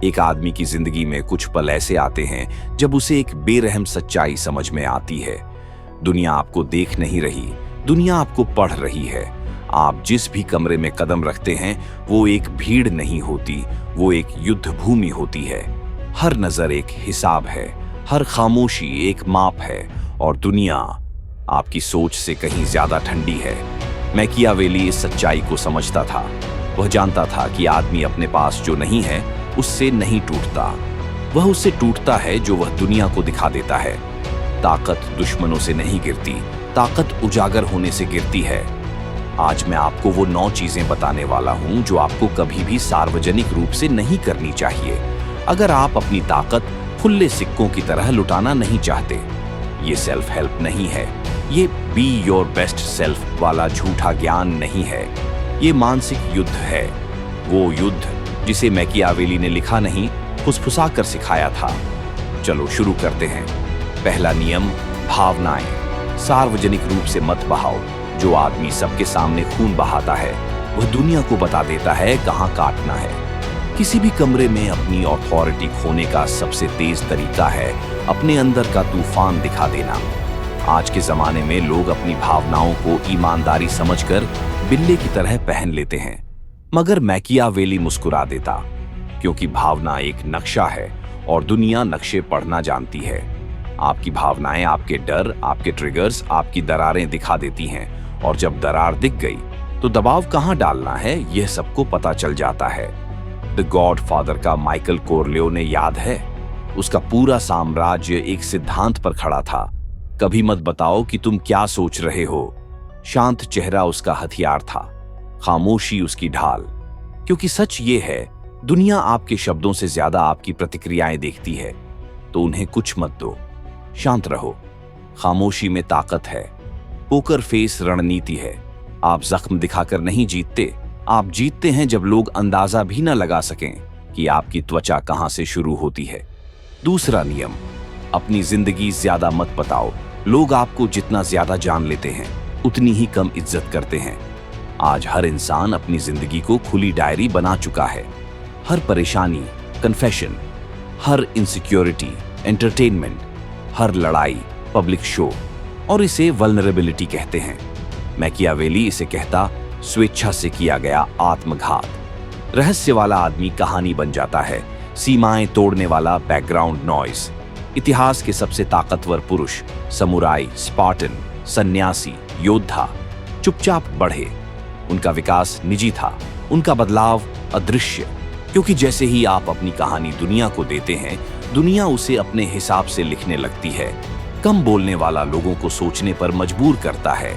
एक आदमी की जिंदगी में कुछ पल ऐसे आते हैं जब उसे एक बेरहम सच्चाई समझ में आती है। दुनिया आपको देख नहीं रही, दुनिया आपको पढ़ रही है। आप जिस भी कमरे में कदम रखते हैं वो एक भीड़ नहीं होती, वो एक युद्ध भूमि होती है। हर नजर एक हिसाब है, हर खामोशी एक माप है, और दुनिया आपकी सोच से कहीं ज्यादा ठंडी है। मैकियावेली इस सच्चाई को समझता था। वह जानता था कि आदमी अपने पास जो नहीं है उससे नहीं टूटता, वह उससे टूटता है जो वह दुनिया को दिखा देता है। ताकत दुश्मनों से नहीं गिरती, ताकत उजागर होने से गिरती है। आज मैं आपको वो 9 चीजें बताने वाला हूं जो आपको कभी भी सार्वजनिक रूप से नहीं करनी चाहिए अगर आप अपनी ताकत खुले सिक्कों की तरह लुटाना नहीं चाहते। ये सेल्फ हेल्प नहीं है, ये बी योर बेस्ट सेल्फ वाला झूठा ज्ञान नहीं है। ये मानसिक युद्ध है, वो युद्ध जिसे मैकियावेली ने लिखा नहीं, फुसफुसा कर सिखाया था। चलो शुरू करते हैं। पहला नियम, भावनाएं सार्वजनिक रूप से मत बहाओ। जो आदमी सबके सामने खून बहाता है वह दुनिया को बता देता है कहां काटना है। किसी भी कमरे में अपनी अथॉरिटी खोने का सबसे तेज तरीका है अपने अंदर का तूफान दिखा देना। आज के जमाने में लोग अपनी भावनाओं को ईमानदारी समझकर बिल्ले की तरह पहन लेते हैं, मगर मैकियावेली मुस्कुरा देता, क्योंकि भावना एक नक्शा है और दुनिया नक्शे पढ़ना जानती है। आपकी भावनाएं आपके डर, आपके ट्रिगर्स, आपकी दरारें दिखा देती हैं, और जब दरार दिख गई तो दबाव कहां डालना है यह सबको पता चल जाता है। द गॉडफादर का माइकल कोरलियोने याद है? उसका पूरा साम्राज्य एक सिद्धांत पर खड़ा था, कभी मत बताओ कि तुम क्या सोच रहे हो। शांत चेहरा उसका हथियार था, खामोशी उसकी ढाल, क्योंकि सच ये है दुनिया आपके शब्दों से ज्यादा आपकी प्रतिक्रियाएं देखती है। तो उन्हें कुछ मत दो, शांत रहो। खामोशी में ताकत है। पोकर फेस रणनीति है। आप जख्म दिखाकर नहीं जीतते, आप जीतते हैं जब लोग अंदाजा भी न लगा सकें कि आपकी त्वचा कहां से शुरू होती है। दूसरा नियम, अपनी जिंदगी ज्यादा मत बताओ। लोग आपको जितना ज्यादा जान लेते हैं उतनी ही कम इज्जत करते हैं। आज हर इंसान अपनी जिंदगी को खुली डायरी बना चुका है। हर परेशानी कन्फेशन, हर इनसिक्योरिटी एंटरटेनमेंट, हर लड़ाई पब्लिक शो, और इसे वल्नरेबिलिटी कहते हैं। मैकियावेली इसे कहता स्वेच्छा से किया गया आत्मघात। रहस्य वाला आदमी कहानी बन जाता है, सीमाएं तोड़ने वाला बैकग्राउंड नॉइज। इतिहास के सबसे ताकतवर पुरुष, समुराई, स्पार्टन, सन्यासी, योद्धा चुपचाप बढ़े। उनका विकास निजी था, उनका बदलाव अदृश्य, क्योंकि जैसे ही आप अपनी कहानी दुनिया को देते हैं दुनिया उसे अपने हिसाब से लिखने लगती है। कम बोलने वाला लोगों को सोचने पर मजबूर करता है,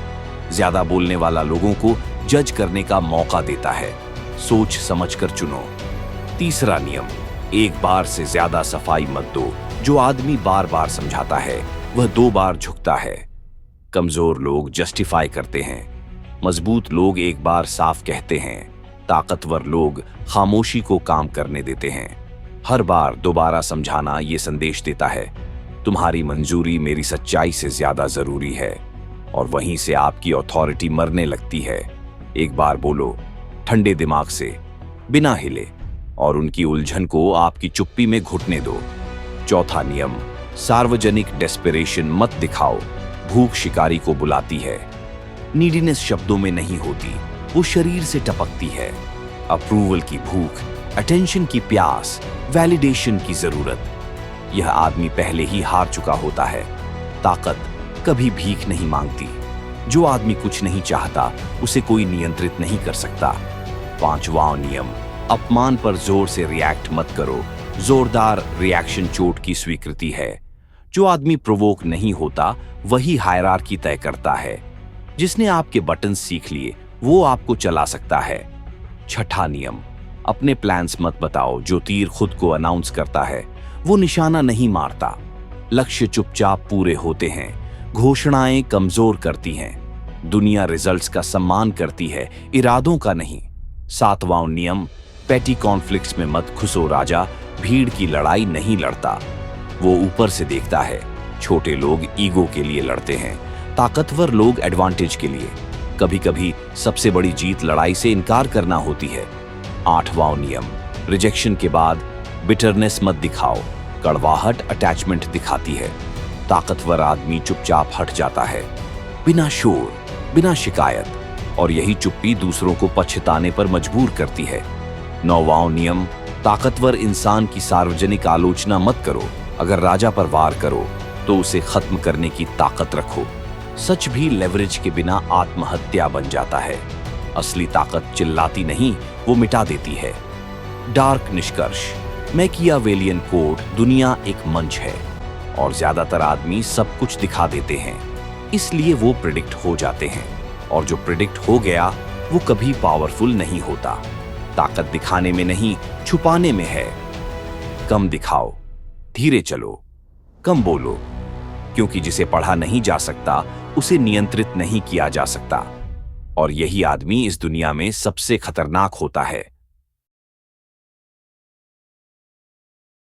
ज्यादा बोलने वाला लोगों को जज करने का मौका देता है। सोच समझकर चुनो। तीसरा नियम, एक बार से ज्यादा सफाई मत दो। जो आदमी बार बार समझाता है वह 2 बार झुकता है। कमजोर लोग जस्टिफाई करते हैं, मजबूत लोग एक बार साफ कहते हैं, ताकतवर लोग खामोशी को काम करने देते हैं। हर बार दोबारा समझाना ये संदेश देता है तुम्हारी मंजूरी मेरी सच्चाई से ज्यादा जरूरी है, और वहीं से आपकी अथॉरिटी मरने लगती है। एक बार बोलो ठंडे दिमाग से, बिना हिले, और उनकी उलझन को आपकी चुप्पी में घुटने दो। चौथा नियम, सार्वजनिक डेस्परेशन मत दिखाओ। भूख शिकारी को बुलाती है। नीडीनेस शब्दों में नहीं होती, वो शरीर से टपकती है। अप्रूवल की भूख, अटेंशन की प्यास, वैलिडेशन की जरूरत। यह आदमी पहले ही हार चुका होता है। ताकत कभी भीख नहीं मांगती। जो आदमी कुछ नहीं चाहता उसे कोई नियंत्रित नहीं कर सकता। 5वां नियम, अपमान पर जोर से रिएक्ट मत करो। जोरदार रिएक्शन चोट की स्वीकृति है। जो आदमी प्रोवोक नहीं होता वही हायरार्की तय करता है। जिसने आपके बटन सीख लिए वो आपको चला सकता है। 6ठा नियम, अपने प्लान्स मत बताओ। जो तीर खुद को अनाउंस करता है वो निशाना नहीं मारता। लक्ष्य चुपचाप पूरे होते हैं, घोषणाएं कमजोर करती हैं। दुनिया रिजल्ट्स का सम्मान करती है, इरादों का नहीं। 7वां नियम, पेटी कॉन्फ्लिक्ट्स में मत घुसो राजा। भीड़ की लड़ाई नहीं लड़ता, वो ऊपर से देखता है। छोटे लोग ईगो के लिए लड़ते हैं, ताकतवर लोग एडवांटेज के लिए। कभी कभी सबसे बड़ी जीत लड़ाई से इनकार करना होती है। 8वां नियम, रिजेक्शन के बाद बिटरनेस मत दिखाओ, कड़वाहट अटैचमेंट दिखाती है। ताकतवर आदमी चुपचाप हट जाता है, बिना शोर, बिना शिकायत, और यही चुप्पी दूसरों को पछताने पर मजबूर करती है। 9वां नियम, ताकतवर इंसान की सार्वजनिक आलोचना मत करो। अगर राजा पर वार करो तो उसे खत्म करने की ताकत रखो। सच भी लेवरेज के बिना आत्महत्या बन जाता है। असली ताकत चिल्लाती नहीं, वो मिटा देती है। डार्क निष्कर्ष, मैकियावेलियन कोड, दुनिया एक मंच है और ज्यादातर आदमी सब कुछ दिखा देते हैं, इसलिए वो प्रिडिक्ट हो जाते हैं, और जो प्रिडिक्ट हो गया वो कभी पावरफुल नहीं होता। ताकत दिखाने में नहीं, छुपाने में है। कम दिखाओ, धीरे चलो, कम बोलो, क्योंकि जिसे पढ़ा नहीं जा सकता उसे नियंत्रित नहीं किया जा सकता, और यही आदमी इस दुनिया में सबसे खतरनाक होता है।